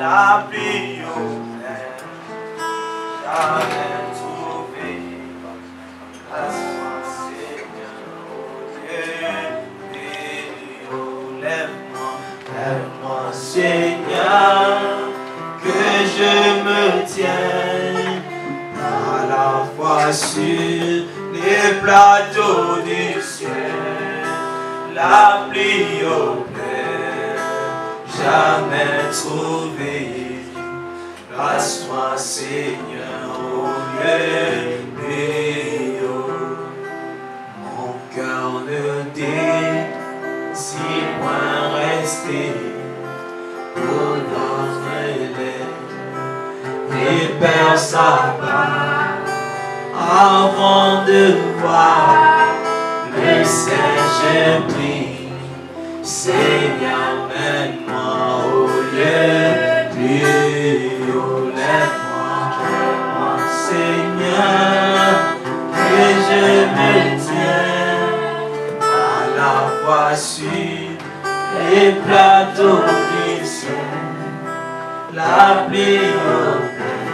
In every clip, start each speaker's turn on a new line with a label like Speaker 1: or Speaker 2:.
Speaker 1: la pluie au clair, jamais trouvé. Grâce-moi, Seigneur, oh Dieu, lève-moi, Seigneur, que je me tienne à la fois sur les plateaux du ciel, la pluie au clair, jamais trouvé. Grâce-moi, Seigneur, au lieu de mon cœur ne désire point rester pour notre élève et perd sa part avant de voir le ciel. Je prie, Seigneur, mène-moi au lieu plus haut. Lève-moi, Seigneur, que je me tiens à la fois sur les plateaux du ciel, la pluie au clair,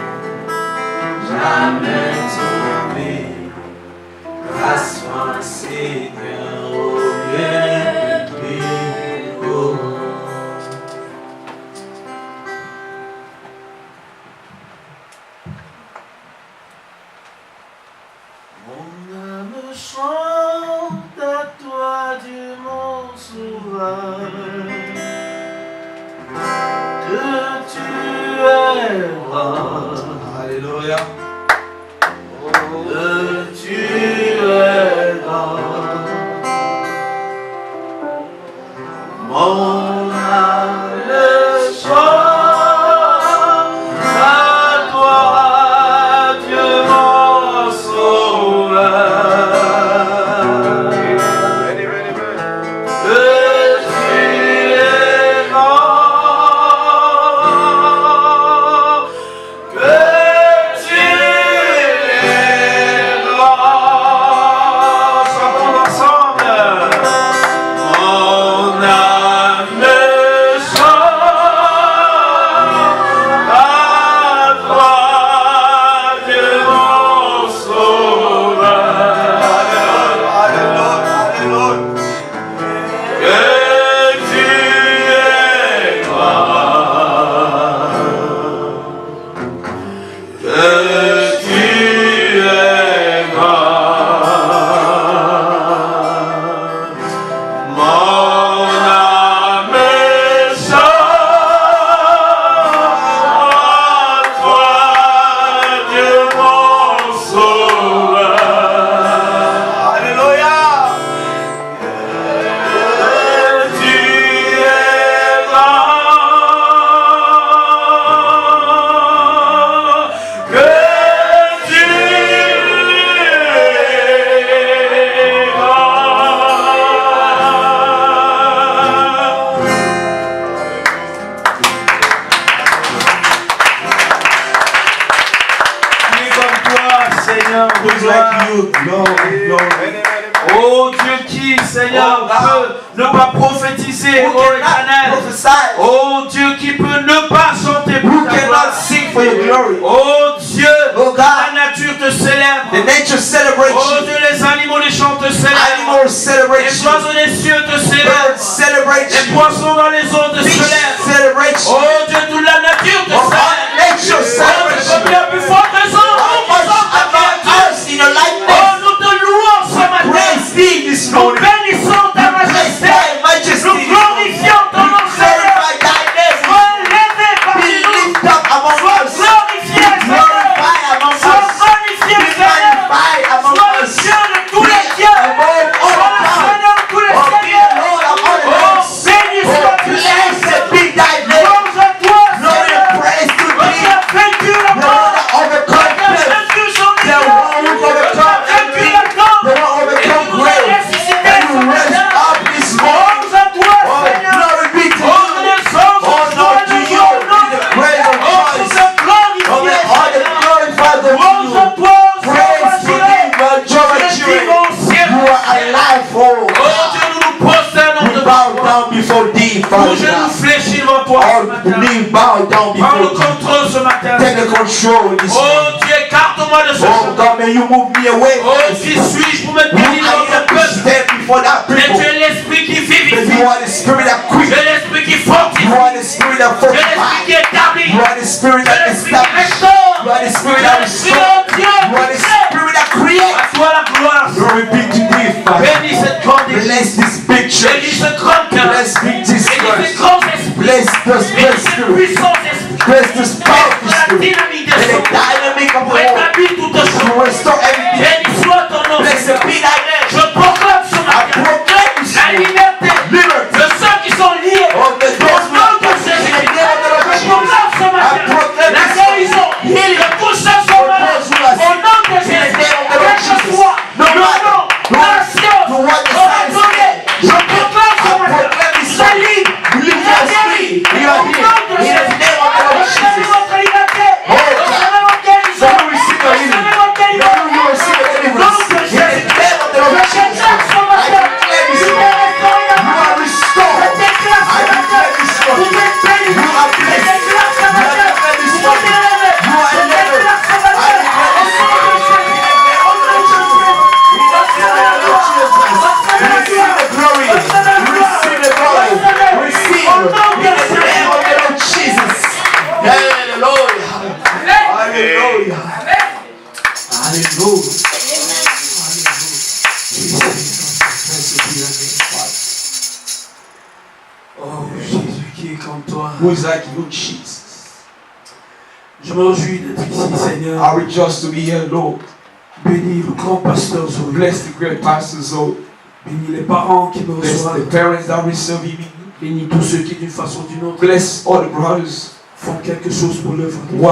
Speaker 1: jamais tombée. Grâce-moi, Seigneur, au lieu plus haut. Mon âme chante à toi, Dieu mon sauveur, que tu es grand. Alléluia. Que tu es grand. Mon âme chante à toi, Dieu mon sauveur. Que tu es grand. Que tu es grand. Chantons ensemble. Mon âme chante à toi, Dieu mon sauveur. Alléluia, alléluia. Que tu es grand. Que tu es grand. Mon âme chante à toi, Dieu mon sauveur. Alléluia. Que tu es grand. Que tu es grand. Qui est comme toi, Seigneur,
Speaker 2: Who's like you? Glory, glory.
Speaker 1: Oh Dieu qui, Seigneur,
Speaker 2: Oh, God.
Speaker 1: peut ne pas prophétiser
Speaker 2: Who
Speaker 1: au
Speaker 2: cannot
Speaker 1: éternel.
Speaker 2: prophesy?
Speaker 1: Oh Dieu qui peut ne pas chanter pour
Speaker 2: Who
Speaker 1: ta
Speaker 2: cannot
Speaker 1: gloire.
Speaker 2: sing for your glory?
Speaker 1: Oh Dieu,
Speaker 2: Oh, God.
Speaker 1: la nature te célèbre.
Speaker 2: The nature celebrates
Speaker 1: Oh
Speaker 2: you.
Speaker 1: Dieu, les animaux, les champs te célèbrent.
Speaker 2: Animals
Speaker 1: Les
Speaker 2: celebrate you.
Speaker 1: oiseaux des cieux te
Speaker 2: Birds
Speaker 1: célèbrent.
Speaker 2: celebrate
Speaker 1: Les
Speaker 2: you.
Speaker 1: poissons dans les eaux te
Speaker 2: Fish
Speaker 1: célèbrent.
Speaker 2: celebrate you.
Speaker 1: Oh Dieu, toute la nature te
Speaker 2: Oh, all
Speaker 1: célèbre.
Speaker 2: nature
Speaker 1: Oh,
Speaker 2: celebrates
Speaker 1: comme
Speaker 2: you.
Speaker 1: la plus forte raison,
Speaker 2: How
Speaker 1: nous
Speaker 2: much
Speaker 1: sommes ta
Speaker 2: about
Speaker 1: créature.
Speaker 2: us in your
Speaker 1: Oh,
Speaker 2: likeness?
Speaker 1: nous te louons ce matin.
Speaker 2: Praise thee this
Speaker 1: Nous
Speaker 2: morning.
Speaker 1: bénissons ta
Speaker 2: Praise
Speaker 1: majesté.
Speaker 2: thy majesty.
Speaker 1: Nous glorifions ton nom, Seigneur.
Speaker 2: Glorify thy name.
Speaker 1: Sois élevé
Speaker 2: Be
Speaker 1: parmi nous.
Speaker 2: lifted up among
Speaker 1: Sois
Speaker 2: us.
Speaker 1: glorifié, Seigneur.
Speaker 2: Glorify among
Speaker 1: Sois
Speaker 2: us.
Speaker 1: magnifié,
Speaker 2: Be
Speaker 1: Seigneur.
Speaker 2: magnified among
Speaker 1: Sois le
Speaker 2: us.
Speaker 1: Dieu de tous les dieux.
Speaker 2: Above all
Speaker 1: Sois le
Speaker 2: gods.
Speaker 1: Seigneur de tous les
Speaker 2: Oh, be
Speaker 1: seigneurs.
Speaker 2: Lord of all
Speaker 1: Oh,
Speaker 2: gods.
Speaker 1: béni
Speaker 2: Oh,
Speaker 1: soit-tu,
Speaker 2: blessed be thy name.
Speaker 1: Louange à matin.
Speaker 2: Kneel, bow down
Speaker 1: Prends le
Speaker 2: before you.
Speaker 1: contrôle ce matin.
Speaker 2: Take the control this
Speaker 1: Oh
Speaker 2: morning.
Speaker 1: Dieu, écarte-moi de ce
Speaker 2: Oh
Speaker 1: chemin.
Speaker 2: God, may you move me away.
Speaker 1: Oh, qui suis-je pour me
Speaker 2: Who
Speaker 1: bénir
Speaker 2: I
Speaker 1: dans ton
Speaker 2: am to
Speaker 1: peuple?
Speaker 2: stand before that
Speaker 1: Mais
Speaker 2: people.
Speaker 1: tu es l'esprit qui
Speaker 2: But
Speaker 1: vivifie.
Speaker 2: you are the spirit that
Speaker 1: Tu
Speaker 2: quick.
Speaker 1: es l'esprit qui
Speaker 2: You
Speaker 1: fortifie.
Speaker 2: are the spirit that
Speaker 1: Tu es l'esprit qui
Speaker 2: fortifies.
Speaker 1: établit.
Speaker 2: You are the spirit
Speaker 1: Tu es
Speaker 2: that
Speaker 1: l'esprit qui
Speaker 2: establishes.
Speaker 1: restaure.
Speaker 2: You are the
Speaker 1: Tu
Speaker 2: spirit
Speaker 1: es
Speaker 2: that
Speaker 1: l'esprit
Speaker 2: restores.
Speaker 1: de Dieu.
Speaker 2: You are the spirit that
Speaker 1: À
Speaker 2: creates.
Speaker 1: toi la gloire.
Speaker 2: Glory be to thee, Father.
Speaker 1: Bénis cette grande église.
Speaker 2: Bless this big
Speaker 1: Bénis
Speaker 2: church.
Speaker 1: ce grand cœur.
Speaker 2: Bless big this
Speaker 1: Bénis ces
Speaker 2: church.
Speaker 1: grands esprits.
Speaker 2: Bless this
Speaker 1: Bénis
Speaker 2: great
Speaker 1: cette
Speaker 2: spirit.
Speaker 1: puissance esprit.
Speaker 2: Bless this powerful
Speaker 1: La
Speaker 2: spirit.
Speaker 1: dynamique des
Speaker 2: And the
Speaker 1: choses.
Speaker 2: dynamic of
Speaker 1: Pour
Speaker 2: the world.
Speaker 1: établir toutes
Speaker 2: To
Speaker 1: choses.
Speaker 2: restore everything.
Speaker 1: Béni soit ton nom.
Speaker 2: Blessed be thy name.
Speaker 1: Je proclame ce
Speaker 2: I
Speaker 1: matin
Speaker 2: proclaim this
Speaker 1: la
Speaker 2: morning.
Speaker 1: liberté
Speaker 2: Liberty.
Speaker 1: de ceux qui sont liés.
Speaker 2: Of the
Speaker 1: Au
Speaker 2: those who
Speaker 1: nom
Speaker 2: are
Speaker 1: de Jésus.
Speaker 2: in the name of the Lord
Speaker 1: Je
Speaker 2: Jesus.
Speaker 1: proclame ce
Speaker 2: I
Speaker 1: matin
Speaker 2: proclaim
Speaker 1: la
Speaker 2: this
Speaker 1: guérison
Speaker 2: healing.
Speaker 1: de tous ceux qui sont malades.
Speaker 2: those who are
Speaker 1: Au nom de
Speaker 2: in the
Speaker 1: Jésus.
Speaker 2: name of the Lord
Speaker 1: Quel que
Speaker 2: Jesus.
Speaker 1: soit
Speaker 2: No
Speaker 1: le
Speaker 2: matter
Speaker 1: nom, la science,
Speaker 2: to what the
Speaker 1: on va
Speaker 2: science
Speaker 1: donner.
Speaker 2: says.
Speaker 1: Je proclame ce
Speaker 2: I
Speaker 1: matin
Speaker 2: proclaim this
Speaker 1: la
Speaker 2: morning.
Speaker 1: libre.
Speaker 2: You live
Speaker 1: La
Speaker 2: your
Speaker 1: guérie.
Speaker 2: spirit. You
Speaker 1: Au
Speaker 2: are
Speaker 1: nom
Speaker 2: here.
Speaker 1: de
Speaker 2: In the
Speaker 1: Jésus.
Speaker 2: name of the Lord
Speaker 1: Recevez
Speaker 2: Jesus.
Speaker 1: votre liberté.
Speaker 2: Oh,
Speaker 1: Recevez votre guérison.
Speaker 2: So you receive your healing.
Speaker 1: Recevez votre
Speaker 2: Now
Speaker 1: délivrance.
Speaker 2: you receive your
Speaker 1: Au nom
Speaker 2: deliverance.
Speaker 1: de
Speaker 2: In the
Speaker 1: Jésus.
Speaker 2: name of the Lord
Speaker 1: Je
Speaker 2: Jesus.
Speaker 1: déclare ce
Speaker 2: I
Speaker 1: matin.
Speaker 2: declare this
Speaker 1: Tu es
Speaker 2: morning.
Speaker 1: restauré dans
Speaker 2: You
Speaker 1: ma
Speaker 2: are
Speaker 1: vie.
Speaker 2: restored.
Speaker 1: Je déclare ce
Speaker 2: I
Speaker 1: matin.
Speaker 2: declare this
Speaker 1: Vous
Speaker 2: morning.
Speaker 1: êtes bénis.
Speaker 2: You are
Speaker 1: Je
Speaker 2: blessed.
Speaker 1: déclare ce
Speaker 2: You are
Speaker 1: matin.
Speaker 2: declared this
Speaker 1: Vous
Speaker 2: morning.
Speaker 1: êtes élevés.
Speaker 2: You are
Speaker 1: Je
Speaker 2: delivered.
Speaker 1: déclare ce
Speaker 2: I
Speaker 1: matin.
Speaker 2: declare
Speaker 1: Au
Speaker 2: this
Speaker 1: nom de
Speaker 2: morning.
Speaker 1: Jésus. Au nom de Jésus. Recevez la gloire. Recevez la
Speaker 2: Receive the glory.
Speaker 1: Recevez la gloire.
Speaker 2: Receive the glory. Receive
Speaker 1: Au nom
Speaker 2: in
Speaker 1: de
Speaker 2: the
Speaker 1: Jésus.
Speaker 2: name of the Lord Jesus. Hallelujah. Hallelujah. Hallelujah.
Speaker 1: Oh Jésus qui est comme toi.
Speaker 2: Who is like you, Jesus?
Speaker 1: Je me réjouis d'être ici, Seigneur.
Speaker 2: I rejoice to be here, Lord.
Speaker 1: Bénis le grand pasteur Zoé.
Speaker 2: Bless the great pastors, Lord.
Speaker 1: Bénis les parents qui me
Speaker 2: Bless
Speaker 1: reçoivent.
Speaker 2: the parents that receive me.
Speaker 1: Bénis tous ceux qui d'une façon ou d'une autre
Speaker 2: Bless all the brothers
Speaker 1: font quelque chose pour l'œuvre.
Speaker 2: who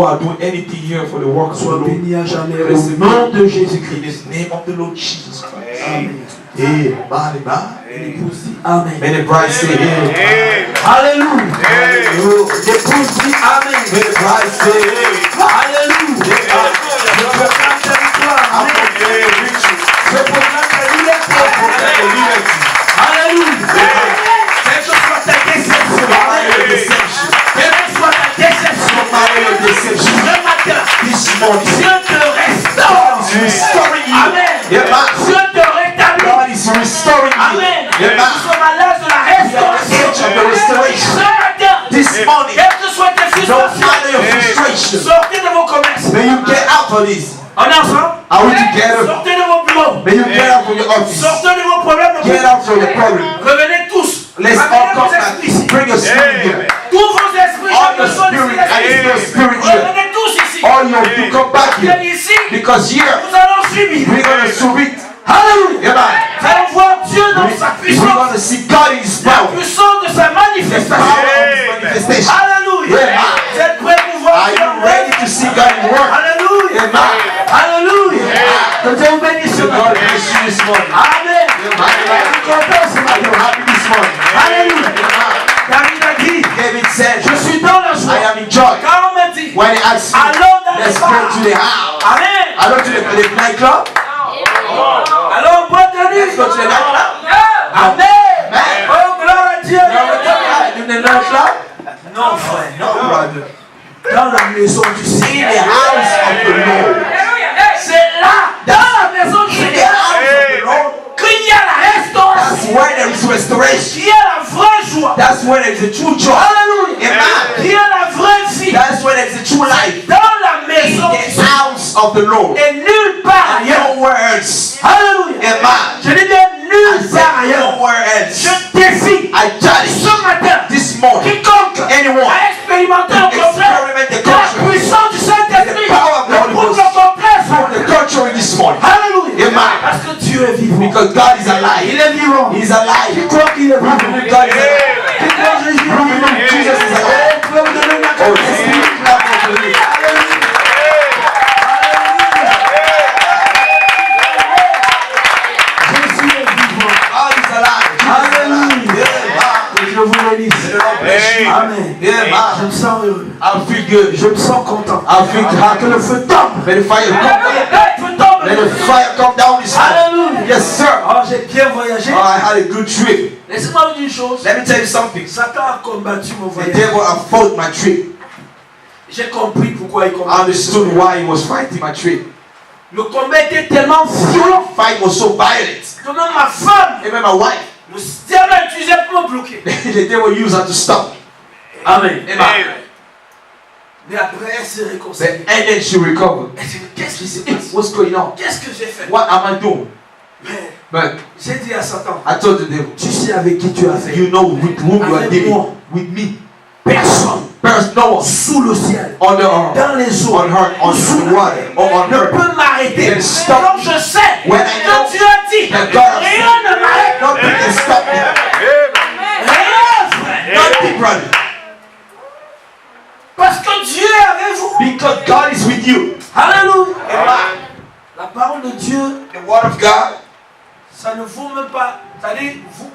Speaker 2: are doing anything here for the work of the
Speaker 1: Sois
Speaker 2: Lord.
Speaker 1: béni à jamais
Speaker 2: Bless
Speaker 1: au
Speaker 2: the
Speaker 1: nom de
Speaker 2: In
Speaker 1: Jésus-Christ.
Speaker 2: the name of the Lord Jesus Christ.
Speaker 1: Amen.
Speaker 2: Amen.
Speaker 1: Et l'épouse dit Amen.
Speaker 2: May the bride say amen.
Speaker 1: Alléluia. L'épouse dit Amen.
Speaker 2: May the bride say amen.
Speaker 1: Alléluia. Je proclame ta victoire.
Speaker 2: I
Speaker 1: Amen.
Speaker 2: proclaim the victory.
Speaker 1: Je proclame ta
Speaker 2: I
Speaker 1: liberté.
Speaker 2: proclaim the liberty.
Speaker 1: Alléluia. Quelle que soit ta déception.
Speaker 2: No matter your deception.
Speaker 1: Quelle que soit ta déception.
Speaker 2: No matter your deception.
Speaker 1: Ce matin,
Speaker 2: This morning,
Speaker 1: Dieu te restaure.
Speaker 2: God is restoring you.
Speaker 1: Amen.
Speaker 2: Amen.
Speaker 1: Dieu te rétablit.
Speaker 2: God is restoring you.
Speaker 1: Amen. Nous
Speaker 2: Amen.
Speaker 1: sommes à l'âge de la
Speaker 2: We are the
Speaker 1: restauration.
Speaker 2: age of the
Speaker 1: Ce
Speaker 2: restoration.
Speaker 1: matin,
Speaker 2: This morning,
Speaker 1: quelle que soit tes
Speaker 2: no
Speaker 1: frustrations,
Speaker 2: matter your frustration,
Speaker 1: sortez de vos commerces.
Speaker 2: may you get out of this.
Speaker 1: On est ensemble?
Speaker 2: Are we together?
Speaker 1: Sortez de vos bureaux.
Speaker 2: May you get out from your office.
Speaker 1: Sortez de vos problèmes. de
Speaker 2: Get out from your problem.
Speaker 1: Revenez tous.
Speaker 2: Let's
Speaker 1: Amenez
Speaker 2: all
Speaker 1: vos
Speaker 2: come back.
Speaker 1: esprits ici.
Speaker 2: Bring your spirit here.
Speaker 1: Tous vos esprits,
Speaker 2: All
Speaker 1: chaque
Speaker 2: your
Speaker 1: personne
Speaker 2: spirit,
Speaker 1: ici,
Speaker 2: I need your spirit here.
Speaker 1: revenez tous ici.
Speaker 2: All you come back
Speaker 1: Viens
Speaker 2: here.
Speaker 1: ici.
Speaker 2: Because here,
Speaker 1: Nous allons subir.
Speaker 2: we're going to submit.
Speaker 1: Alléluia.
Speaker 2: Amen.
Speaker 1: Nous allons voir Dieu dans sa
Speaker 2: We're going
Speaker 1: puissance.
Speaker 2: to see God in His
Speaker 1: La
Speaker 2: power.
Speaker 1: puissance de sa
Speaker 2: The
Speaker 1: manifestation.
Speaker 2: power of His manifestation.
Speaker 1: Alléluia.
Speaker 2: Amen.
Speaker 1: Vous êtes prêts pour voir
Speaker 2: Are
Speaker 1: Dieu
Speaker 2: you ready to see God in work?
Speaker 1: Alléluia.
Speaker 2: Amen.
Speaker 1: Alléluia. Que Dieu vous bénisse ce
Speaker 2: So God
Speaker 1: matin.
Speaker 2: bless you this morning.
Speaker 1: Amen.
Speaker 2: Amen.
Speaker 1: Je suis content ce
Speaker 2: Are
Speaker 1: matin.
Speaker 2: you happy this morning?
Speaker 1: Alléluia.
Speaker 2: Amen.
Speaker 1: David a dit,
Speaker 2: David said,
Speaker 1: je suis dans la
Speaker 2: I
Speaker 1: joie.
Speaker 2: am in joy.
Speaker 1: Quand on me dit,
Speaker 2: When he asked me,
Speaker 1: allons dans
Speaker 2: let's
Speaker 1: le
Speaker 2: go
Speaker 1: bar.
Speaker 2: to the house.
Speaker 1: Amen.
Speaker 2: Allons to the nightclub.
Speaker 1: Allons en boîte de nuit.
Speaker 2: Let's go to the nightclub.
Speaker 1: Amen.
Speaker 2: Amen.
Speaker 1: Oh, gloire à Dieu.
Speaker 2: In the nightclub?
Speaker 1: Non, frère.
Speaker 2: No, brother.
Speaker 1: Dans la maison du
Speaker 2: In the
Speaker 1: Seigneur.
Speaker 2: house of the Lord.
Speaker 1: C'est là, dans la maison du
Speaker 2: In the
Speaker 1: Seigneur,
Speaker 2: house of the Lord.
Speaker 1: qu'il y a la
Speaker 2: That's
Speaker 1: restauration.
Speaker 2: where there is restoration.
Speaker 1: Qu'il y a la vraie joie.
Speaker 2: That's where there is a true joy.
Speaker 1: Alléluia.
Speaker 2: Amen.
Speaker 1: Qu'il y a la vraie vie.
Speaker 2: That's where there is a true life.
Speaker 1: Dans la
Speaker 2: In
Speaker 1: maison du
Speaker 2: the
Speaker 1: Seigneur.
Speaker 2: house of the Lord.
Speaker 1: Et nulle part
Speaker 2: And
Speaker 1: ailleurs.
Speaker 2: nowhere else.
Speaker 1: Alléluia.
Speaker 2: Amen.
Speaker 1: Je dis bien
Speaker 2: I
Speaker 1: nulle
Speaker 2: said
Speaker 1: part ailleurs.
Speaker 2: nowhere else.
Speaker 1: Je défie
Speaker 2: I challenge
Speaker 1: ce matin
Speaker 2: this morning
Speaker 1: quiconque
Speaker 2: anyone
Speaker 1: a expérimenté au contraire
Speaker 2: experiment the
Speaker 1: la
Speaker 2: culture.
Speaker 1: puissance du Saint-Esprit.
Speaker 2: The power of the Holy
Speaker 1: Pour
Speaker 2: Ghost.
Speaker 1: le complexe.
Speaker 2: from the culture this morning.
Speaker 1: Alléluia.
Speaker 2: Amen.
Speaker 1: Parce que Dieu est vivant.
Speaker 2: Because God is alive.
Speaker 1: Il est vivant.
Speaker 2: He is alive.
Speaker 1: Qui croit qu'il est vivant?
Speaker 2: God is alive.
Speaker 1: Qui croit que Jésus est vivant?
Speaker 2: Jesus is alive.
Speaker 1: Oh, pouvez vous donner une
Speaker 2: Oh,
Speaker 1: acclamation?
Speaker 2: yes. Clap for the Lord.
Speaker 1: Jésus est vivant.
Speaker 2: God is alive.
Speaker 1: Alléluia.
Speaker 2: Yeah,
Speaker 1: Et je vous bénisse.
Speaker 2: man. The Lord bless you.
Speaker 1: Amen.
Speaker 2: Yeah,
Speaker 1: Je
Speaker 2: man.
Speaker 1: me sens heureux.
Speaker 2: I feel good.
Speaker 1: Je me sens content.
Speaker 2: I feel
Speaker 1: Que
Speaker 2: happy.
Speaker 1: le feu tombe.
Speaker 2: May the fire come.
Speaker 1: Alléluia. Le feu tombe tombe.
Speaker 2: Let the fire come down his head.
Speaker 1: Alléluia.
Speaker 2: Yes, sir.
Speaker 1: Oh, j'ai bien voyagé.
Speaker 2: I had a good trip.
Speaker 1: Laissez-moi vous dire une chose.
Speaker 2: Let me tell you something.
Speaker 1: Satan a combattu mon
Speaker 2: The
Speaker 1: voyage.
Speaker 2: devil had fought my trip.
Speaker 1: J'ai compris pourquoi il
Speaker 2: I
Speaker 1: combattait.
Speaker 2: understood why he was fighting my trip.
Speaker 1: Le combat était tellement violent.
Speaker 2: The fight was so violent.
Speaker 1: Que même ma femme,
Speaker 2: Even my wife,
Speaker 1: le diable a utilisé pour me bloquer.
Speaker 2: the devil used her to stop me.
Speaker 1: Amen.
Speaker 2: Amen.
Speaker 1: Mais après, elle s'est réconciliée.
Speaker 2: And then she recovered.
Speaker 1: Elle s'est dit, qu'est-ce qui s'est passé?
Speaker 2: What's going on?
Speaker 1: Qu'est-ce que j'ai fait?
Speaker 2: What am I doing?
Speaker 1: Mais
Speaker 2: But
Speaker 1: j'ai dit à Satan,
Speaker 2: I told the devil,
Speaker 1: tu sais avec qui tu as fait.
Speaker 2: you know with whom you are
Speaker 1: Avec
Speaker 2: dealing.
Speaker 1: moi.
Speaker 2: With me.
Speaker 1: Personne
Speaker 2: First, no one
Speaker 1: sous le ciel,
Speaker 2: on the earth,
Speaker 1: dans les eaux,
Speaker 2: on her, on
Speaker 1: sous
Speaker 2: the
Speaker 1: la
Speaker 2: water,
Speaker 1: terre,
Speaker 2: or on
Speaker 1: ne
Speaker 2: her.
Speaker 1: peut m'arrêter.
Speaker 2: Then stop
Speaker 1: Donc je sais
Speaker 2: When I know
Speaker 1: que tu as dit,
Speaker 2: that God has
Speaker 1: rien
Speaker 2: said,
Speaker 1: ne m'arrête.
Speaker 2: nothing can stop me.
Speaker 1: Rien, frère.
Speaker 2: Nothing, brother.
Speaker 1: Parce que Dieu est avec vous.
Speaker 2: Because God is with you.
Speaker 1: Alléluia.
Speaker 2: Amen.
Speaker 1: La parole de Dieu,
Speaker 2: The word of God,
Speaker 1: ça ne vaut même pas. C'est-à-dire,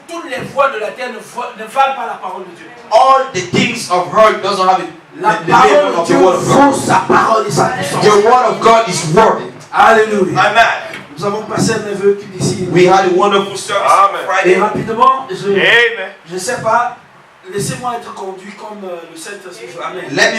Speaker 1: toutes les voix de la terre ne valent pas la parole de Dieu.
Speaker 2: all the things of her doesn't have it.
Speaker 1: La
Speaker 2: The
Speaker 1: parole
Speaker 2: level
Speaker 1: de
Speaker 2: of the
Speaker 1: Dieu
Speaker 2: word of God.
Speaker 1: vaut sa parole et sa puissance.
Speaker 2: The word of God is worthy.
Speaker 1: Alléluia.
Speaker 2: Amen.
Speaker 1: Nous avons passé un neveu qui d'ici.
Speaker 2: We had a wonderful service on
Speaker 1: Et
Speaker 2: Friday.
Speaker 1: rapidement,
Speaker 3: Amen.
Speaker 1: je ne sais pas, laissez-moi être conduit comme le Saint-Esprit. Amen.
Speaker 2: Let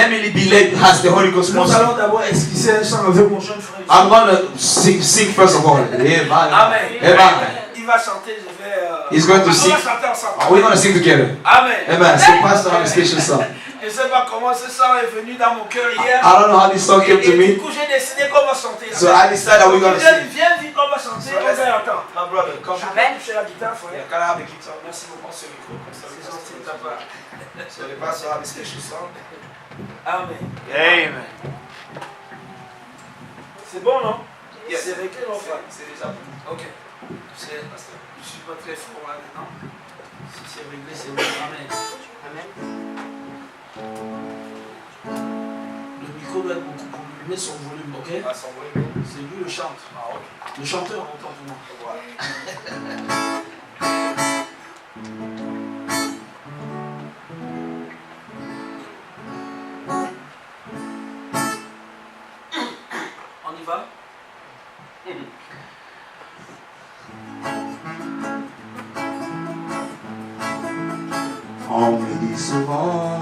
Speaker 2: me be led as the Holy Ghost
Speaker 1: Nous
Speaker 2: wants.
Speaker 1: allons d'abord esquisser un chant avec mon jeune frère.
Speaker 2: I'm gonna sing first of all. Amen.
Speaker 1: Amen.
Speaker 2: Amen.
Speaker 1: Il va chanter, je vais.
Speaker 2: He's going to
Speaker 1: on
Speaker 2: sing.
Speaker 1: va chanter ensemble.
Speaker 2: Are we gonna sing together?
Speaker 1: Amen.
Speaker 2: Amen. So Pastor have a special song.
Speaker 1: Je ne sais pas comment ce chant est venu dans mon cœur hier.
Speaker 2: I don't know how this song came to
Speaker 1: Et du
Speaker 2: me.
Speaker 1: coup, j'ai décidé qu'on va chanter.
Speaker 2: So I decided that we're gonna sing.
Speaker 1: Viens vite, on va chanter. On va entendre.
Speaker 2: My brother, come.
Speaker 1: Je vais toucher la guitare, frère.
Speaker 2: Yeah, can I have the guitar?
Speaker 1: Merci beaucoup.
Speaker 2: Ce micro, comme ça,
Speaker 1: C'est gentil de ta part.
Speaker 2: So the pastor have a special song.
Speaker 1: Amen.
Speaker 3: Amen.
Speaker 1: C'est bon, non?
Speaker 2: Yes.
Speaker 1: C'est réglé, non, frère?
Speaker 2: C'est déjà bon.
Speaker 1: Ok. Je ne suis pas très fort là maintenant. Si c'est réglé, c'est réglé. Amen. Le micro doit être beaucoup plus. Mets son volume, ok?
Speaker 2: Ah, son volume.
Speaker 1: C'est lui le chante.
Speaker 2: Ah, ok.
Speaker 1: Le chanteur entend pour moi.
Speaker 2: Voilà.
Speaker 1: On y va?
Speaker 2: On me dit souvent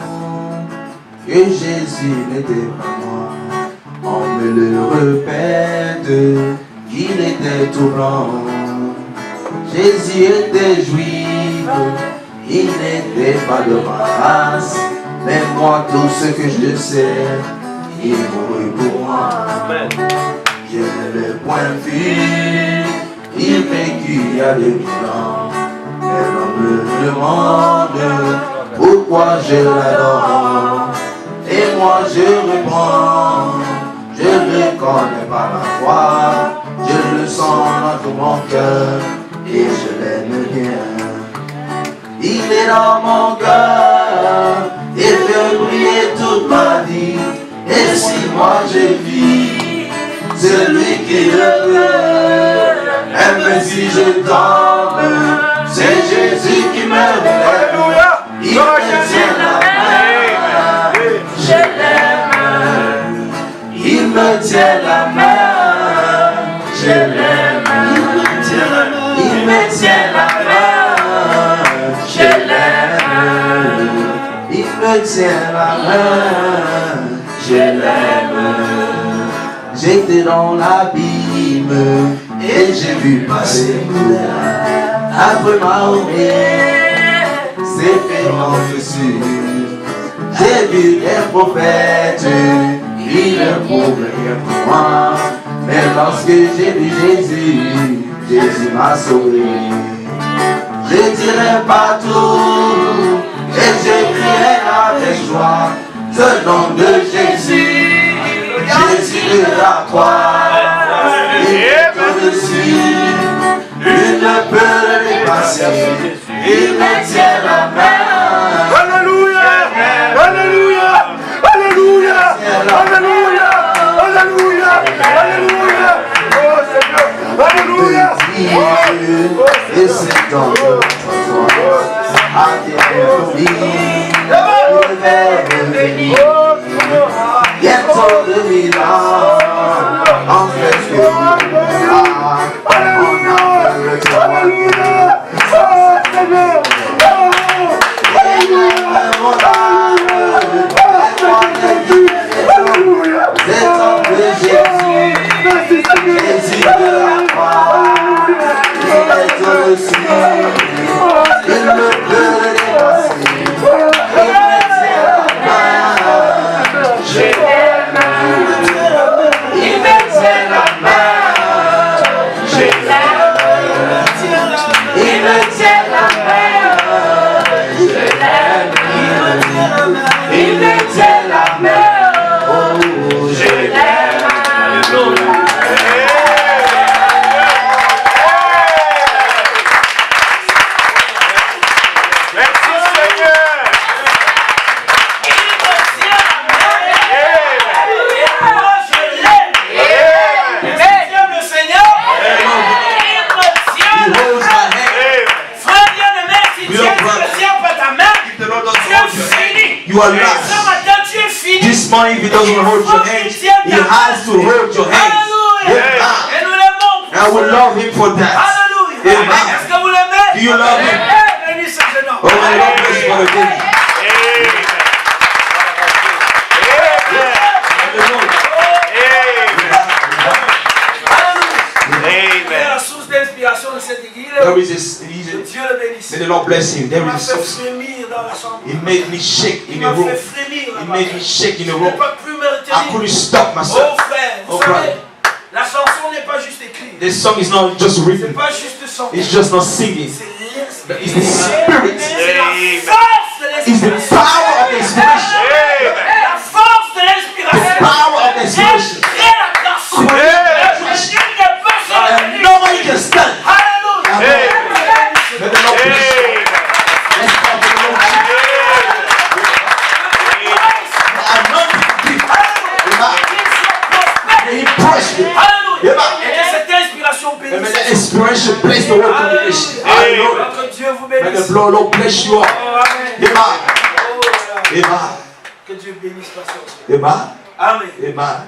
Speaker 2: que Jésus n'était pas moi. On me le répète qu'il était tout blanc. Jésus était juif, il n'était pas de ma race. Mais moi, tout ce que je sais, il mourut pour moi. Je ne l'ai point vu, il vécut il y a 2000 ans. Et l'on me demande pourquoi je l'adore. Et moi je réponds, je le connais par la foi. Je le sens dans tout mon cœur et je l'aime bien. Il est dans mon cœur et fait briller toute ma vie. Et si moi je vis, c'est lui qui le peut. Et même si je tombe, c'est Jésus qui me relève. Il me tient la main. Je l'aime. Il me tient la main. Je l'aime. Il me tient la main. Je l'aime. Il me tient la main. Je l'aime. J'étais dans l'abîme et j'ai vu passer après Mahomet. C'est paiement dessus. J'ai vu des prophètes, ils ne prouvaient rien pour moi. Mais lorsque j'ai vu Jésus, Jésus m'a sauvé. Je dirai partout et je crierai avec joie ce nom de Jésus. Jésus de la croix, il est au-dessus, il ne peut le dépasser. Il me tient la main.
Speaker 3: Alléluia. Alléluia. Alléluia. Alléluia. Alléluia. Alléluia. Oh Seigneur. Alléluia.
Speaker 2: Et c'est dans le trottoir à Thierry, il va revenir. Bientôt 2000 ans, en fait que You are
Speaker 1: Ce
Speaker 2: lost.
Speaker 1: matin, tu es fini.
Speaker 2: This morning, if he doesn't hold your hands, he has to hold your hands.
Speaker 1: Alléluia.
Speaker 2: Amen.
Speaker 1: Et nous l'aimons pour
Speaker 2: And I will
Speaker 1: cela.
Speaker 2: love him for that.
Speaker 1: Alléluia.
Speaker 2: Amen.
Speaker 1: Est-ce que vous l'aimez?
Speaker 2: Do you love him?
Speaker 1: Bénis ce jeune homme.
Speaker 2: Oh, my Lord, bless you for the day.
Speaker 1: C'est la source d'inspiration de cette église.
Speaker 2: There is this,
Speaker 1: Que Dieu le bénisse.
Speaker 2: may the Lord bless him.
Speaker 1: Il
Speaker 2: There
Speaker 1: m'a
Speaker 2: is a
Speaker 1: fait
Speaker 2: source.
Speaker 1: frémir dans la chambre.
Speaker 2: He made me shake
Speaker 1: Il
Speaker 2: in a
Speaker 1: m'a
Speaker 2: room.
Speaker 1: fait frémir
Speaker 2: He
Speaker 1: là-bas.
Speaker 2: made me shake in a
Speaker 1: Je n'ai
Speaker 2: room.
Speaker 1: pas pu me
Speaker 2: I
Speaker 1: retenir.
Speaker 2: couldn't stop
Speaker 1: Oh
Speaker 2: myself.
Speaker 1: frère, vous
Speaker 2: Oh,
Speaker 1: savez,
Speaker 2: brother.
Speaker 1: la chanson n'est pas juste écrite.
Speaker 2: This song is not just
Speaker 1: C'est
Speaker 2: written.
Speaker 1: pas juste chanter.
Speaker 2: It's just not singing.
Speaker 1: C'est
Speaker 2: It's
Speaker 1: l'esprit.
Speaker 2: the spirit.
Speaker 1: C'est la force de
Speaker 2: It's the
Speaker 1: l'inspiration.
Speaker 2: power of the inspiration.
Speaker 1: La force de
Speaker 2: The
Speaker 1: l'inspiration.
Speaker 2: power of the inspiration.
Speaker 1: Crée la grâce.
Speaker 2: Yeah.
Speaker 1: Nul ne peut se
Speaker 2: And
Speaker 1: retenir.
Speaker 2: nobody can stand.
Speaker 1: Alléluia.
Speaker 2: May the Lord bless you. Let's clap for the Lord Jesus. The anointing gift. May he praise you.
Speaker 1: Alléluia. Et que cette inspiration
Speaker 2: And may
Speaker 1: bénisse.
Speaker 2: the inspiration bless the whole congregation. Hallelujah.
Speaker 1: Que Dieu vous
Speaker 2: May the
Speaker 1: bénisse.
Speaker 2: Lord bless you all.
Speaker 1: Oh, amen.
Speaker 2: Amen.
Speaker 1: Oh, là.
Speaker 2: Amen.
Speaker 1: Que Dieu bénisse pasteur.
Speaker 2: Amen.
Speaker 1: Amen.
Speaker 2: Amen.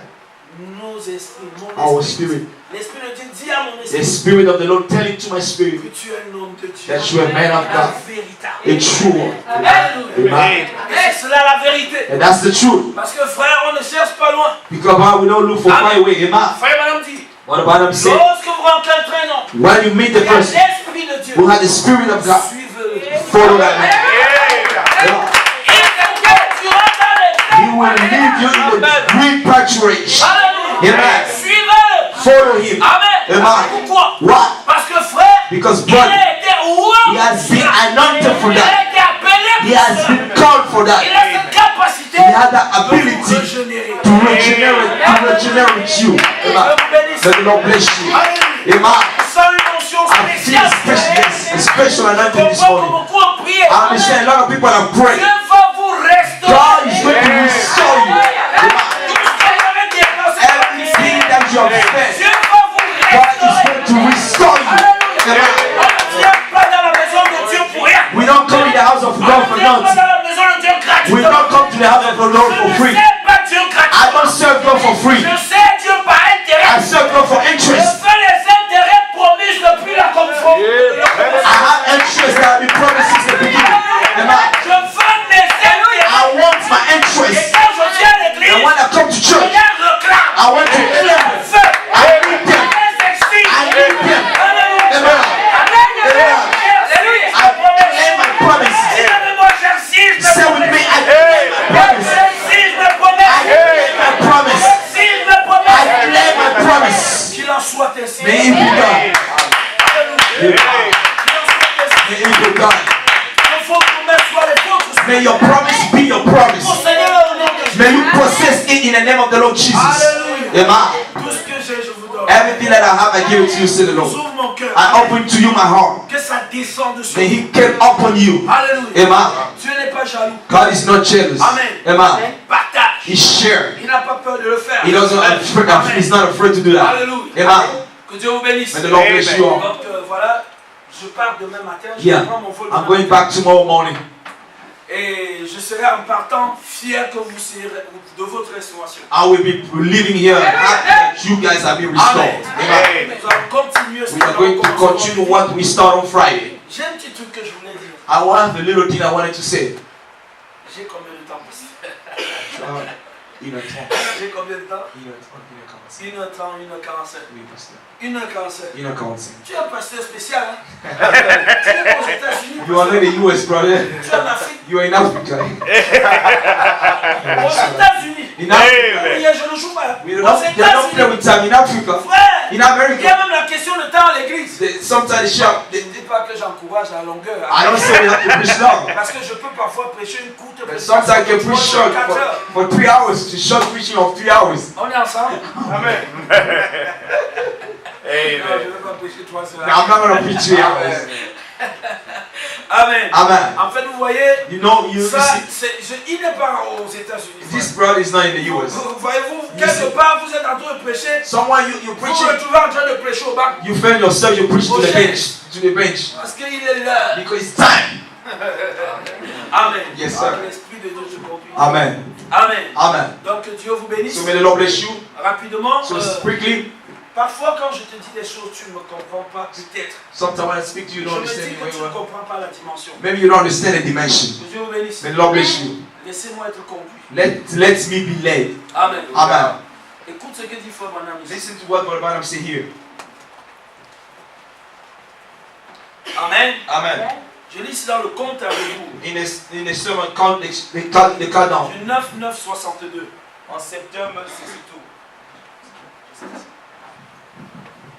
Speaker 1: Nos esprits,
Speaker 2: Our
Speaker 1: mon esprit.
Speaker 2: spirit.
Speaker 1: L'esprit de Dieu dit à mon
Speaker 2: The
Speaker 1: esprit
Speaker 2: spirit of the Lord telling to my spirit
Speaker 1: que tu es un homme de Dieu.
Speaker 2: that you are a man of
Speaker 1: La
Speaker 2: God.
Speaker 1: véritable.
Speaker 2: A true one.
Speaker 1: Alléluia.
Speaker 2: Amen.
Speaker 1: Et c'est cela la vérité.
Speaker 2: And that's the truth.
Speaker 1: Parce que frère, on ne cherche pas loin.
Speaker 2: Because we don't look for far away. Amen.
Speaker 1: Frère, madame dit,
Speaker 2: What about him saying?
Speaker 1: lorsque vous rencontrez un homme,
Speaker 2: When you meet the
Speaker 1: il y a
Speaker 2: person
Speaker 1: l'esprit de Dieu.
Speaker 2: who has the spirit of God,
Speaker 1: Suivez-le.
Speaker 2: follow that man. He will lead you in the green pasturage.
Speaker 1: Alléluia.
Speaker 2: Amen.
Speaker 1: Suivez-le.
Speaker 2: Follow him.
Speaker 1: Amen.
Speaker 2: Amen.
Speaker 1: Pourquoi?
Speaker 2: Why?
Speaker 1: Parce que frère,
Speaker 2: Because
Speaker 1: il
Speaker 2: brother,
Speaker 1: a été roi.
Speaker 2: he has been anointed for
Speaker 1: Il a
Speaker 2: that.
Speaker 1: été appelé
Speaker 2: He
Speaker 1: pour
Speaker 2: has
Speaker 1: cela.
Speaker 2: been called for
Speaker 1: Il
Speaker 2: that.
Speaker 1: a cette capacité
Speaker 2: He has that
Speaker 1: de vous
Speaker 2: ability
Speaker 1: régénérer.
Speaker 2: to regenerate you. Amen. May the Lord bless you. Amen.
Speaker 1: Sans une onction
Speaker 2: I feel
Speaker 1: spéciale.
Speaker 2: a special anointing this
Speaker 1: Comprends que
Speaker 2: morning.
Speaker 1: beaucoup ont prié.
Speaker 2: I understand a lot of people have prayed.
Speaker 1: Dieu va vous restaurer.
Speaker 2: God is going to restore you. Amen.
Speaker 1: Tout ce que vous avez dépensé.
Speaker 2: Everything that you have spent,
Speaker 1: Dieu va vous
Speaker 2: God is
Speaker 1: restaurer.
Speaker 2: going to restore you.
Speaker 1: Alléluia.
Speaker 2: Amen.
Speaker 1: On ne vient pas dans la maison de Dieu pour rien.
Speaker 2: We don't come in the house of
Speaker 1: On
Speaker 2: God
Speaker 1: ne
Speaker 2: for
Speaker 1: vient pas
Speaker 2: nothing.
Speaker 1: dans la maison de Dieu
Speaker 2: We
Speaker 1: gratuitement.
Speaker 2: don't come to the house of the Lord for
Speaker 1: Je
Speaker 2: free.
Speaker 1: ne sais pas Dieu
Speaker 2: I
Speaker 1: gratuitement.
Speaker 2: don't serve God for free.
Speaker 1: Je sais Dieu par intérêt.
Speaker 2: I serve God for
Speaker 1: Je
Speaker 2: interest.
Speaker 1: fais les intérêts promis depuis la confort.
Speaker 2: I have interest that have been promised since the beginning. Amen.
Speaker 1: Je veux mes intérêts.
Speaker 2: I want my
Speaker 1: Et
Speaker 2: interest.
Speaker 1: quand je viens à l'église,
Speaker 2: And when I come to
Speaker 1: je
Speaker 2: church,
Speaker 1: les réclame.
Speaker 2: I want to
Speaker 1: Je
Speaker 2: claim
Speaker 1: les
Speaker 2: them.
Speaker 1: fais.
Speaker 2: I need
Speaker 1: Je
Speaker 2: them.
Speaker 1: les exige.
Speaker 2: I need them.
Speaker 1: Alléluia.
Speaker 2: Amen.
Speaker 1: Alléluia.
Speaker 2: I claim my promise.
Speaker 1: Dis-le-moi, j'exige mes
Speaker 2: Say with me, I
Speaker 1: promesses.
Speaker 2: claim my promise.
Speaker 1: J'exige mes
Speaker 2: I
Speaker 1: promesses.
Speaker 2: claim my promise.
Speaker 1: J'exige mes
Speaker 2: I
Speaker 1: promesses.
Speaker 2: claim my promise.
Speaker 1: Qu'il en soit ainsi.
Speaker 2: May it be done.
Speaker 1: Alléluia. Qu'il en soit ainsi.
Speaker 2: May it be done.
Speaker 1: Que vos promesses soient les vôtres.
Speaker 2: May your promise be your promise.
Speaker 1: Seigneur, au nom de Jésus.
Speaker 2: May you possess it in the name of the Lord Jesus.
Speaker 1: Alléluia.
Speaker 2: Amen.
Speaker 1: Tout ce que j'ai, je vous donne.
Speaker 2: Everything that I have, I give it to you, say the Lord.
Speaker 1: J'ouvre mon cœur.
Speaker 2: I open to you my heart.
Speaker 1: Que ça descende dessus.
Speaker 2: May He come upon you.
Speaker 1: Alléluia.
Speaker 2: Amen.
Speaker 1: Dieu n'est pas jaloux.
Speaker 2: God is not jealous.
Speaker 1: Amen.
Speaker 2: Amen.
Speaker 1: Partage.
Speaker 2: He shared.
Speaker 1: Il n'a pas peur de le faire.
Speaker 2: He doesn't. He's not afraid to do that.
Speaker 1: Alléluia.
Speaker 2: Amen.
Speaker 1: Que Dieu vous bénisse.
Speaker 2: May the Lord bless you all.
Speaker 1: Donc voilà, je pars demain matin. Je
Speaker 2: Yeah.
Speaker 1: prends mon vol.
Speaker 2: I'm going back tomorrow morning.
Speaker 1: Et je serai en partant fier que vous serez de votre restauration.
Speaker 2: I will be living here happy that you guys have been restored. Amen.
Speaker 1: Nous allons continuer ce
Speaker 2: We are going to continue what we start on Friday.
Speaker 1: J'ai un petit truc que je voulais dire.
Speaker 2: I want the little thing I wanted to say.
Speaker 1: J'ai combien de temps passé?
Speaker 2: J'ai
Speaker 1: combien de temps? 1h30, 1h45. 1h45. Tu es un pasteur spécial, hein? Tu es aux États-Unis.
Speaker 2: You are not in the US, brother.
Speaker 1: Tu es en Afrique.
Speaker 2: You are in Africa.
Speaker 1: Aux États-Unis.
Speaker 2: In Africa.
Speaker 1: Oui, je ne joue pas.
Speaker 2: We
Speaker 1: Aux
Speaker 2: don't play
Speaker 1: États-Unis.
Speaker 2: with time in Africa.
Speaker 1: Frère,
Speaker 2: In
Speaker 1: il y a
Speaker 2: America,
Speaker 1: même la question de temps à l'église.
Speaker 2: sometimes they shout.
Speaker 1: Je ne dis pas que j'encourage à la longueur.
Speaker 2: I don't say we have to preach long.
Speaker 1: Parce que je peux parfois prêcher une courte
Speaker 2: But
Speaker 1: prédication
Speaker 2: sometimes I can
Speaker 1: de
Speaker 2: preach
Speaker 1: 3
Speaker 2: short
Speaker 1: 4 heures.
Speaker 2: for 3 hours. To short preaching of 3 hours.
Speaker 1: On est ensemble?
Speaker 3: Amen.
Speaker 1: Non, je ne vais pas prêcher 3 heures.
Speaker 2: I'm not going to preach 3 hours.
Speaker 1: Amen.
Speaker 2: Amen.
Speaker 1: En fait, vous voyez,
Speaker 2: You know, you
Speaker 1: ça,
Speaker 2: see,
Speaker 1: il n'est pas aux États-Unis.
Speaker 2: this brother is not in the US.
Speaker 1: Voyez-vous, quelque part, vous êtes en train de prêcher.
Speaker 2: Someone you
Speaker 1: Vous vous
Speaker 2: preaching,
Speaker 1: retrouvez en train de prêcher au bac.
Speaker 2: you find yourself you preach to the bench,
Speaker 1: Parce qu'il est là.
Speaker 2: because it's time.
Speaker 1: Amen.
Speaker 2: Yes, sir.
Speaker 1: L'esprit de Dieu te conduise.
Speaker 2: Amen.
Speaker 1: Amen.
Speaker 2: Amen.
Speaker 1: Donc Dieu vous bénisse.
Speaker 2: So may the Lord bless you.
Speaker 1: Rapidement.
Speaker 2: So quickly.
Speaker 1: Parfois quand je te dis des choses, tu ne me comprends pas, peut-être.
Speaker 2: Sometimes when I speak to you, you don't
Speaker 1: Je me
Speaker 2: understand
Speaker 1: dis
Speaker 2: me
Speaker 1: que
Speaker 2: very
Speaker 1: tu ne
Speaker 2: well.
Speaker 1: comprends pas la dimension.
Speaker 2: Maybe you don't understand the dimension.
Speaker 1: Que Dieu vous bénisse.
Speaker 2: May the Lord bless you.
Speaker 1: Laissez-moi être conduit.
Speaker 2: Let me be led.
Speaker 1: Amen.
Speaker 2: Amen.
Speaker 1: Écoute ce que dit Frère Branham ici.
Speaker 2: Listen to what Brother Branham say here.
Speaker 1: Amen.
Speaker 2: Amen.
Speaker 1: Je lis ici dans le compte à rebours.
Speaker 2: In a sermon called the countdown.
Speaker 1: Du 9-9-62.
Speaker 3: En septembre, c'est tout.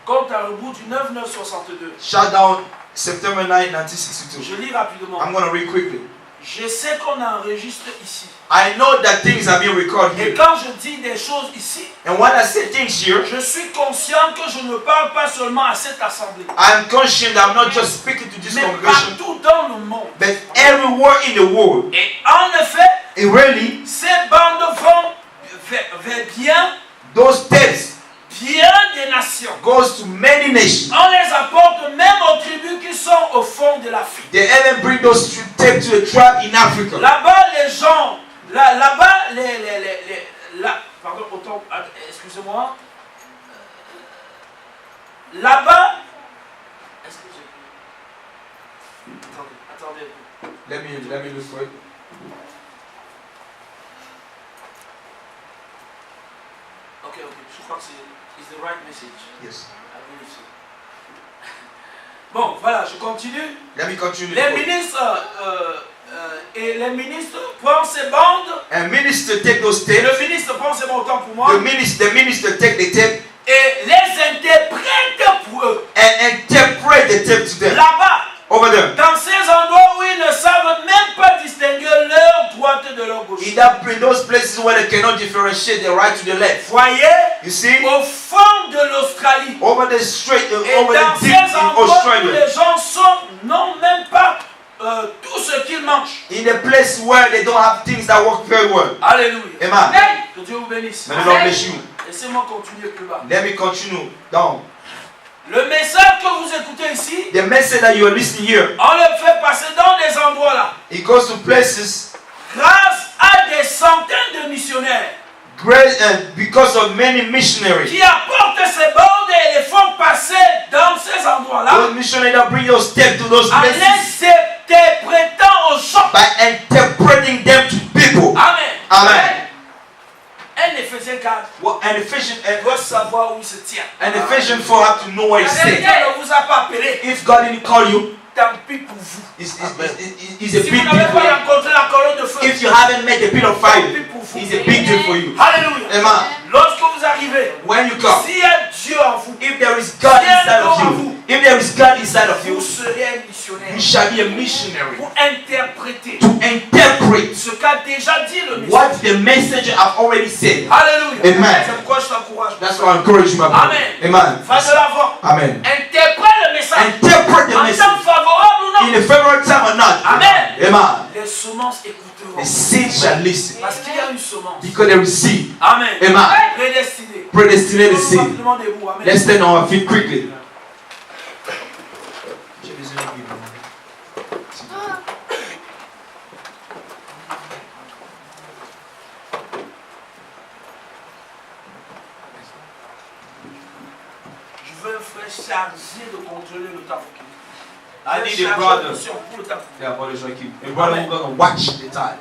Speaker 1: Compte à rebours du 9-9-62.
Speaker 2: Shutdown, September 9, 1962.
Speaker 1: Je lis rapidement.
Speaker 2: I'm going to read quickly.
Speaker 1: Je sais qu'on enregistre ici.
Speaker 2: I know that things are being recorded
Speaker 1: Et
Speaker 2: here.
Speaker 1: quand je dis des choses ici,
Speaker 2: And when I say things here,
Speaker 1: je suis conscient que je ne parle pas seulement à cette assemblée,
Speaker 2: I'm conscious that I'm not just speaking to this
Speaker 1: mais
Speaker 2: congregation,
Speaker 1: partout dans le monde.
Speaker 2: but everywhere in the world.
Speaker 1: Et en effet,
Speaker 2: And really,
Speaker 1: ces bandes vont vers
Speaker 2: those tapes
Speaker 1: bien des nations.
Speaker 2: goes to many nations.
Speaker 1: On les apporte même aux tribus qui sont au fond de l'Afrique.
Speaker 2: They even bring those tapes to a tribe in Africa.
Speaker 1: Là-bas, les gens, là-bas, pardon, autant, excusez-moi. Là-bas, est-ce que j'ai... Attendez.
Speaker 2: Let me look for it.
Speaker 1: Ok, je crois que c'est the right message.
Speaker 2: Yes.
Speaker 1: I believe so. Bon, voilà, je continue.
Speaker 2: Let me continue.
Speaker 1: Les ministres prennent ces bandes.
Speaker 2: And minister take those
Speaker 1: Et
Speaker 2: tapes.
Speaker 1: le ministre prend ces bandes, autant pour moi.
Speaker 2: The minister take the tape
Speaker 1: Et les interprète pour eux.
Speaker 2: and interpret the tape to them.
Speaker 1: Là-bas,
Speaker 2: Over there.
Speaker 1: dans ces endroits où ils ne savent même pas distinguer leur droite de leur gauche.
Speaker 2: In those places where they cannot differentiate the right to the left.
Speaker 1: Voyez,
Speaker 2: You see,
Speaker 1: au fond de l'Australie.
Speaker 2: over the strait,
Speaker 1: Et
Speaker 2: over
Speaker 1: dans
Speaker 2: the deep
Speaker 1: ces
Speaker 2: in
Speaker 1: endroits où
Speaker 2: Australia,
Speaker 1: les gens n'ont même pas tout ce qu'ils mangent.
Speaker 2: in a place where they don't have things that work very well.
Speaker 1: Alléluia.
Speaker 2: Amen.
Speaker 1: Que Dieu vous bénisse.
Speaker 2: May the Lord bless you.
Speaker 1: Laissez-moi continuer plus bas.
Speaker 2: Let me continue down.
Speaker 1: Le message que vous écoutez ici,
Speaker 2: The message that you are listening here,
Speaker 1: on le fait passer dans des endroits là.
Speaker 2: it goes to places
Speaker 1: Grâce à des centaines de missionnaires
Speaker 2: great and because of many missionaries.
Speaker 1: qui apportent ces bandes et les font passer dans ces endroits là.
Speaker 2: Those missionaries that bring those steps to those
Speaker 1: En
Speaker 2: places
Speaker 1: les interprétant aux gens.
Speaker 2: by interpreting them to people.
Speaker 1: Amen.
Speaker 2: Amen.
Speaker 1: Un Éphésiens 4
Speaker 2: Well, and Ephesians
Speaker 1: doit savoir où il se tient.
Speaker 2: and Ephesians 4 have to know where
Speaker 1: La
Speaker 2: it's
Speaker 1: vérité
Speaker 2: staying.
Speaker 1: ne vous a pas appelé.
Speaker 2: If God didn't call you,
Speaker 1: Tant pis pour vous.
Speaker 2: it's a
Speaker 1: Si
Speaker 2: big
Speaker 1: vous
Speaker 2: deal
Speaker 1: n'avez
Speaker 2: for
Speaker 1: pas
Speaker 2: you.
Speaker 1: rencontré la colonne de feu,
Speaker 2: If you haven't met the pit of
Speaker 1: tant
Speaker 2: fire,
Speaker 1: pis pour vous.
Speaker 2: it's a big deal for you.
Speaker 1: Alléluia.
Speaker 2: Amen.
Speaker 1: Lorsque vous arrivez,
Speaker 2: When you come,
Speaker 1: s'il y a Dieu en vous,
Speaker 2: if there is God inside of you, if there is God inside of you,
Speaker 1: vous serez un missionnaire
Speaker 2: you shall be a missionary
Speaker 1: pour interpréter
Speaker 2: to interpret
Speaker 1: ce qu'a déjà dit le
Speaker 2: what
Speaker 1: message.
Speaker 2: the messenger have already said.
Speaker 1: Alléluia.
Speaker 2: Amen.
Speaker 1: C'est pourquoi je t'encourage.
Speaker 2: That's why I encourage you, my brother.
Speaker 1: Amen.
Speaker 2: Amen.
Speaker 1: Va de l'avant.
Speaker 2: Amen.
Speaker 1: Interprète le message.
Speaker 2: Interpret the
Speaker 1: En
Speaker 2: message
Speaker 1: temps favorable ou
Speaker 2: in
Speaker 1: non.
Speaker 2: a favorite time or not.
Speaker 1: Amen.
Speaker 2: Amen.
Speaker 1: Les semences écouteront.
Speaker 2: The seed shall listen
Speaker 1: Parce qu'il y a une semence.
Speaker 2: because there is seed.
Speaker 1: Amen.
Speaker 2: Amen.
Speaker 1: Prédestinée.
Speaker 2: Predestinated seed.
Speaker 1: Rapidement debout. Amen.
Speaker 2: Let's stand on our feet quickly.
Speaker 1: Je veux un frère chargé de contrôler le temps.
Speaker 2: I need a
Speaker 1: Chargé de
Speaker 2: brother.
Speaker 1: mission pour le temps.
Speaker 2: Yeah, brother, should I keep? A brother who's gonna watch the time.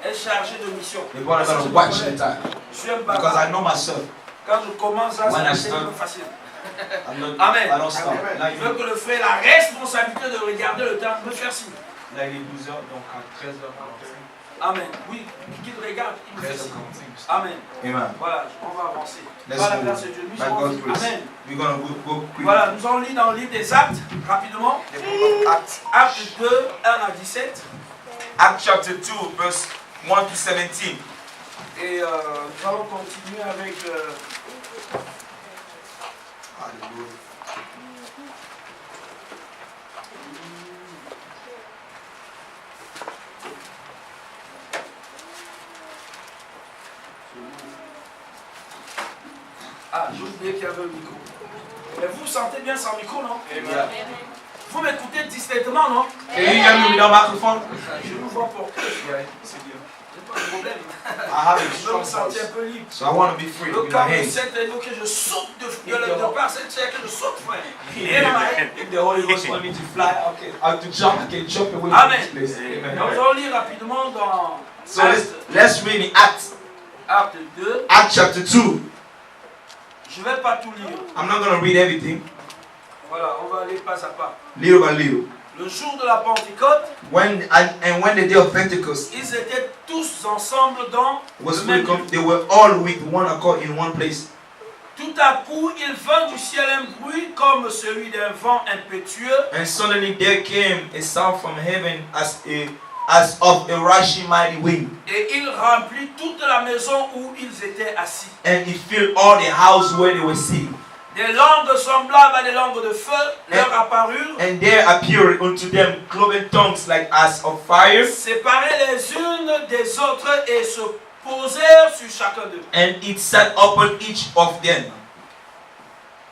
Speaker 1: Un chargé de mission.
Speaker 2: A brother gonna watch the time.
Speaker 1: Je suis un
Speaker 2: Because
Speaker 1: bavard.
Speaker 2: I know myself.
Speaker 1: Quand je commence à
Speaker 2: When I
Speaker 1: c'est
Speaker 2: start-
Speaker 1: facile.
Speaker 2: I'm not,
Speaker 1: Amen.
Speaker 2: I don't stop.
Speaker 1: Je
Speaker 2: Like,
Speaker 1: veux que le frère ait la responsabilité de regarder le temps, me faire signe.
Speaker 2: like les 12 heures, donc à 13h45.
Speaker 1: Amen. Oui, qu'il regarde, il me fait signe.
Speaker 2: 13h45.
Speaker 1: Amen.
Speaker 2: Amen.
Speaker 1: Voilà, on va avancer.
Speaker 2: Let's
Speaker 1: Par la
Speaker 2: move.
Speaker 1: grâce de Dieu. Nous
Speaker 2: By
Speaker 1: allons
Speaker 2: God's
Speaker 1: vivre.
Speaker 2: grace.
Speaker 1: Amen.
Speaker 2: We're gonna go quick.
Speaker 1: Voilà, nous allons lire dans le livre des Actes, rapidement.
Speaker 2: The book of Acts.
Speaker 1: Actes 2, 1 à 17.
Speaker 2: Acts chapter 2, verse 1 to 17.
Speaker 1: Et nous allons continuer avec...
Speaker 2: Hallelujah.
Speaker 1: Ah, j'ai oublié qu'il y avait un micro. Mais vous sentez bien sans micro, non?
Speaker 2: Yeah.
Speaker 1: Vous m'écoutez distinctement, non?
Speaker 2: Can you hear me without microphone?
Speaker 1: Je nous vois pour...
Speaker 2: Yeah, c'est bien.
Speaker 1: problème.
Speaker 2: I have a
Speaker 1: Je veux
Speaker 2: strong
Speaker 1: me sentir
Speaker 2: voice.
Speaker 1: un peu libre.
Speaker 2: So I want to be free
Speaker 1: Le
Speaker 2: with my
Speaker 1: corps du
Speaker 2: hands.
Speaker 1: Saint-Esprit, que je saute de part Saint-Esprit, que je saute, frère.
Speaker 2: If the Holy Ghost wants me to fly, okay, to jump, I can jump away from
Speaker 1: Amen.
Speaker 2: this place. Amen.
Speaker 1: Nous allons lire rapidement dans
Speaker 2: So let's read in Acts
Speaker 1: Acte 2.
Speaker 2: chapter 2.
Speaker 1: Je ne vais pas tout lire.
Speaker 2: I'm not going to read everything,
Speaker 1: Voilà, on va aller pas à pas.
Speaker 2: little by little.
Speaker 1: Le jour de la Pentecôte,
Speaker 2: When the day of Pentecost
Speaker 1: ils étaient tous ensemble dans
Speaker 2: was
Speaker 1: le
Speaker 2: fully
Speaker 1: même
Speaker 2: come,
Speaker 1: lieu.
Speaker 2: they were all with one accord in one place.
Speaker 1: Tout à coup, il vint du ciel un bruit comme celui d'un vent impétueux
Speaker 2: And suddenly there came a sound from heaven as of a rushing mighty wind,
Speaker 1: et il remplit toute la maison où ils étaient assis.
Speaker 2: and it filled all the house where they were sitting.
Speaker 1: Des langues semblables à des langues de feu leur apparurent,
Speaker 2: And there appeared unto them cloven tongues like as of fire,
Speaker 1: séparées les unes des autres et se posèrent sur chacun d'eux.
Speaker 2: and it sat upon each of them.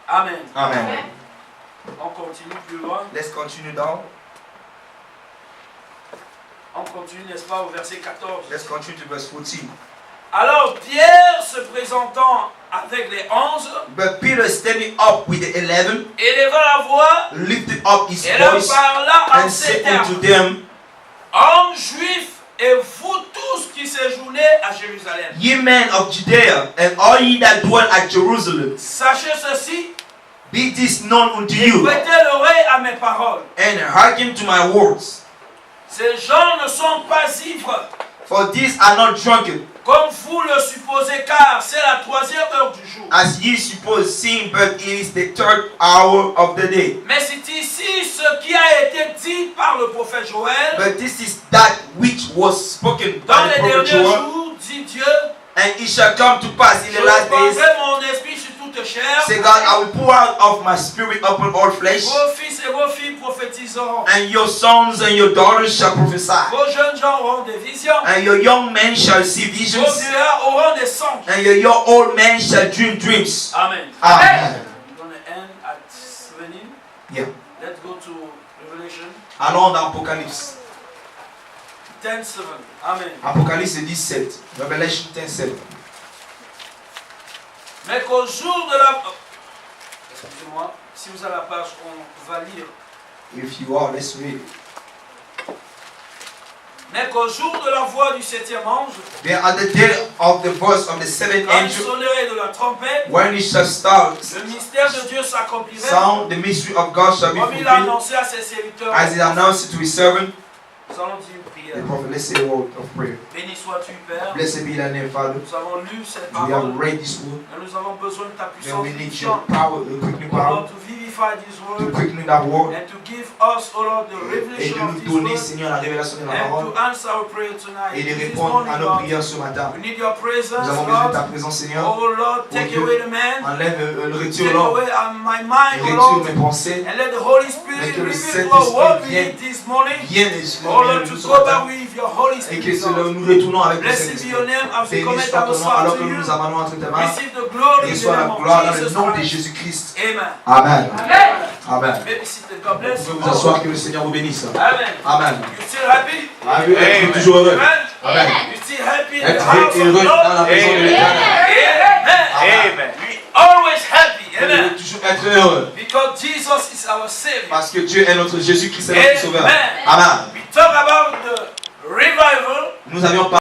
Speaker 1: Amen.
Speaker 2: Amen.
Speaker 1: On continue plus loin.
Speaker 2: Let's continue down.
Speaker 1: On continue, n'est-ce pas, au verset 14.
Speaker 2: Let's continue to verse 14.
Speaker 1: Alors Pierre, se présentant avec les 11,
Speaker 2: But Peter, standing up with the 11,
Speaker 1: éleva la voix
Speaker 2: lifted up his
Speaker 1: et leur
Speaker 2: voice
Speaker 1: parla en
Speaker 2: and
Speaker 1: ces
Speaker 2: said unto
Speaker 1: termes:
Speaker 2: them,
Speaker 1: Hommes juifs et vous tous qui séjournez à Jérusalem,
Speaker 2: Ye men of Judea, and all ye that dwell at Jerusalem,
Speaker 1: sachez ceci,
Speaker 2: be this known unto
Speaker 1: et
Speaker 2: you,
Speaker 1: prêtez l'oreille à mes paroles.
Speaker 2: and hearken to my words.
Speaker 1: Ces gens ne sont pas ivres,
Speaker 2: For these are not drunken,
Speaker 1: comme vous le supposez, car c'est la 3e heure du jour.
Speaker 2: as ye suppose, seeing but it is the 3rd hour of the day.
Speaker 1: Mais c'est ici ce qui a été dit par le prophète Joël.
Speaker 2: But this is that which was spoken
Speaker 1: Dans
Speaker 2: by the
Speaker 1: les
Speaker 2: prophet
Speaker 1: derniers
Speaker 2: Joel,
Speaker 1: jours, dit Dieu,
Speaker 2: and it shall come to pass in
Speaker 1: je
Speaker 2: the last days,
Speaker 1: répandrai mon esprit sur toute chair.
Speaker 2: say God, I will pour out of my spirit upon all flesh,
Speaker 1: Vos fils et vos filles prophétiseront.
Speaker 2: and your sons and your daughters shall prophesy,
Speaker 1: Vos jeunes gens auront des visions.
Speaker 2: and your young men shall see
Speaker 1: Vos
Speaker 2: visions,
Speaker 1: vieillards auront des songes.
Speaker 2: and your old men shall dream dreams.
Speaker 1: Amen.
Speaker 2: Amen.
Speaker 1: We're going to end at 17.
Speaker 2: Yeah.
Speaker 1: Let's go to Revelation
Speaker 2: Allons dans Apocalypse.
Speaker 1: 10:7. Amen.
Speaker 2: Apocalypse 17. Revelation 10:7.
Speaker 1: Mais qu'au jour de la... Excusez-moi, si vous avez la page, on va lire.
Speaker 2: If you are, let's read.
Speaker 1: Mais qu'au jour de la voix du 7e ange,
Speaker 2: There at the day of the voice of the seventh
Speaker 1: quand il
Speaker 2: angel,
Speaker 1: sonnerait de la trompette,
Speaker 2: when it shall start,
Speaker 1: le mystère de Dieu s'accomplirait,
Speaker 2: sound, the mystery of God shall be
Speaker 1: comme il a
Speaker 2: fulfilled,
Speaker 1: annoncé à ses serviteurs.
Speaker 2: as he announced it to his servant,
Speaker 1: Nous allons dire une
Speaker 2: the
Speaker 1: prière.
Speaker 2: prophet. Let's say a word of prayer.
Speaker 1: Béni sois-tu, Père.
Speaker 2: Blessed be thy name, Father.
Speaker 1: Nous avons lu cette
Speaker 2: We
Speaker 1: parole.
Speaker 2: have read this word,
Speaker 1: Et nous avons besoin de ta
Speaker 2: then
Speaker 1: puissance.
Speaker 2: we need your power, the quickening power,
Speaker 1: To vivify this
Speaker 2: to
Speaker 1: word
Speaker 2: quicken that word,
Speaker 1: and to give us, oh Lord, the
Speaker 2: et
Speaker 1: revelation
Speaker 2: de
Speaker 1: of
Speaker 2: nous
Speaker 1: this
Speaker 2: donner,
Speaker 1: word
Speaker 2: Seigneur, la révélation de la
Speaker 1: and
Speaker 2: parole,
Speaker 1: to answer our prayer tonight.
Speaker 2: et de
Speaker 1: This
Speaker 2: répondre
Speaker 1: morning,
Speaker 2: à nos
Speaker 1: Lord,
Speaker 2: prières ce matin.
Speaker 1: we need your presence,
Speaker 2: Nous avons besoin de ta
Speaker 1: Lord.
Speaker 2: présence, Seigneur.
Speaker 1: Oh Lord, take
Speaker 2: Dieu,
Speaker 1: away the man,
Speaker 2: Enlève le retire
Speaker 1: take
Speaker 2: l'homme,
Speaker 1: away my
Speaker 2: et
Speaker 1: mind, oh
Speaker 2: retire
Speaker 1: Lord,
Speaker 2: mes pensées,
Speaker 1: and let the Holy
Speaker 2: et
Speaker 1: Spirit
Speaker 2: que le
Speaker 1: reveal to us what we
Speaker 2: Saint-Esprit
Speaker 1: need this morning.
Speaker 2: vienne et
Speaker 1: Oh Lord,
Speaker 2: nous
Speaker 1: to
Speaker 2: ce
Speaker 1: go back
Speaker 2: matin,
Speaker 1: with your Holy
Speaker 2: et
Speaker 1: Spirit.
Speaker 2: que cela
Speaker 1: Lord.
Speaker 2: nous retournons avec le
Speaker 1: Blessed be
Speaker 2: Saint-Esprit.
Speaker 1: your name as we
Speaker 2: Béni
Speaker 1: commit
Speaker 2: soit ton nom
Speaker 1: ourselves
Speaker 2: alors
Speaker 1: to
Speaker 2: que nous
Speaker 1: you.
Speaker 2: nous abandonnons entre tes mains.
Speaker 1: Receive the glory in the
Speaker 2: Reçois la
Speaker 1: name
Speaker 2: gloire
Speaker 1: of
Speaker 2: dans le
Speaker 1: Jesus
Speaker 2: nom de
Speaker 1: Christ.
Speaker 2: Jésus-Christ.
Speaker 1: Amen.
Speaker 2: Amen. Amen.
Speaker 1: Maybe sit and God bless
Speaker 2: Vous
Speaker 1: you.
Speaker 2: pouvez vous asseoir, que le Seigneur vous bénisse.
Speaker 1: Amen.
Speaker 2: Amen.
Speaker 1: You still happy?
Speaker 2: Êtes-vous toujours heureux?
Speaker 1: Amen.
Speaker 2: Amen.
Speaker 1: You still happy in the
Speaker 2: Êtes-vous
Speaker 1: house of
Speaker 2: heureux
Speaker 1: the
Speaker 2: dans la
Speaker 1: Lord?
Speaker 2: maison de l'Éternel?
Speaker 1: Amen. We always happy.
Speaker 2: Vous devez
Speaker 1: Amen.
Speaker 2: toujours être heureux.
Speaker 1: Because Jesus is our Savior.
Speaker 2: Parce que Dieu est notre Jésus-Christ, est notre Sauveur.
Speaker 1: Amen.
Speaker 2: Amen.
Speaker 1: We talk about the revival.
Speaker 2: Nous avions